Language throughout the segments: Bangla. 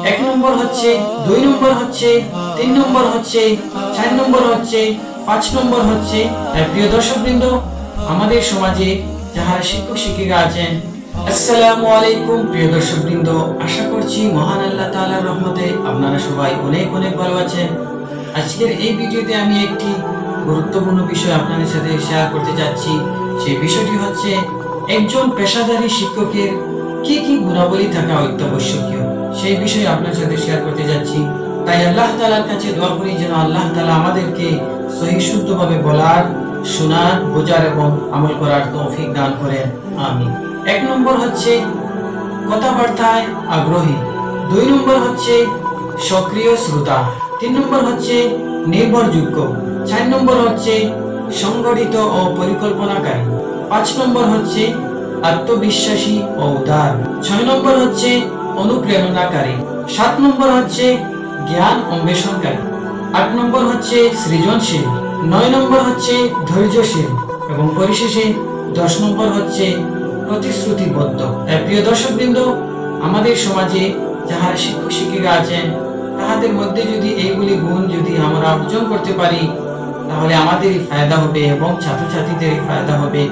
1 নম্বর হচ্ছে, 2 নম্বর হচ্ছে, 3 নম্বর হচ্ছে, 4 নম্বর হচ্ছে, 5 নম্বর হচ্ছে। প্রিয় দর্শকবৃন্দ, আমাদের সমাজে যারা শিক্ষক শিক্ষিকা আছেন, আসসালামু আলাইকুম। প্রিয় দর্শকবৃন্দ, আশা করছি মহান আল্লাহ তাআলার রহমতে আপনারা সবাই অনেক অনেক ভালো আছেন। আজকের এই ভিডিওতে আমি একটি গুরুত্বপূর্ণ বিষয় আপনাদের সাথে শেয়ার করতে যাচ্ছি। সেই বিষয়টি হচ্ছে একজন পেশাদারী শিক্ষকের কি কি গুণাবলী থাকা অত্যাবশ্যকীয়, সেই বিষয়ে আপনার সাথে শেয়ার করতে যাচ্ছি। তাই আল্লাহ তাআলার কাছে দোয়া করি যেন আল্লাহ তাআলা আমাদেরকে সহি শুদ্ধভাবে বলার, শোনার, বোঝার এবং আমল করার তৌফিক দান করেন, আমিন। 1 নম্বর হচ্ছে কথাবার্তায় আগ্রহী, 2 নম্বর হচ্ছে সক্রিয় শ্রোতা, 3 নম্বর হচ্ছে নির্ভরযোগ্য, 4 নম্বর হচ্ছে সংগঠিত ও পরিকল্পনাকারী, 5 নম্বর হচ্ছে আত্মবিশ্বাসী ও উদার, 6 নম্বর হচ্ছে অনুপ্রেরণাকারী, 7 নম্বর হচ্ছে জ্ঞান অন্বেষণকারী, 8 নম্বর হচ্ছে সৃজনশীল, 9 নম্বর হচ্ছে ধৈর্যশীল এবং পরিশেষে 10 নম্বর হচ্ছে প্রতিশ্রুতিবদ্ধ। প্রিয় দর্শকবৃন্দ, আমাদের সমাজে যারা শিক্ষক শিক্ষিকা আছেন তাদের মধ্যে যদি এইগুলি গুণ যদি আমরা অর্জন করতে পারি তাহলে আমাদেরই ফায়দা হবে এবং ছাত্রছাত্রীদেরই ফায়দা হবে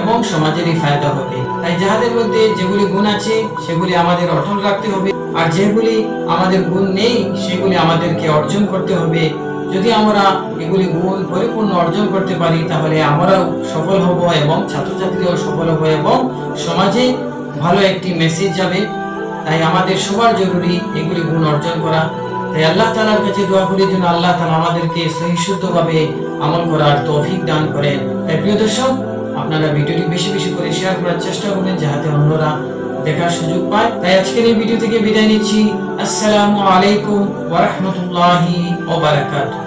এবং সমাজেরই ফায়দা হবে। তাই যাদের মধ্যে যেগুলি গুণ আছে সেগুলি আমাদের অটল রাখতে হবে, আর যেগুলি আমাদের গুণ নেই সেগুলি আমাদেরকে অর্জন করতে হবে। যদি আমরা এগুলি গুণ পরিপূর্ণ অর্জন করতে পারি তাহলে আমরাও সফল হব এবং ছাত্রছাত্রীরাও সফল হবে এবং সমাজে ভালো একটি মেসেজ যাবে। তাই আমাদের সবার জরুরি এগুলি গুণ অর্জন করা। তাই আল্লাহ তাআলার কাছে দোয়া করি যেন আল্লাহ তাআলা আমাদেরকে সহি শুদ্ধভাবে আমল করার তৌফিক দান করেন। তাই প্রিয় দর্শক, আপনারা ভিডিওটি বেশি বেশি করে শেয়ার করার চেষ্টা করবেন যাতে অন্যরা দেখার সুযোগ পায়। তাই আজকের এই ভিডিও থেকে বিদায় নিচ্ছি। আসসালামু আলাইকুম ওয়া রাহমাতুল্লাহি ওয়া বারাকাতুহু।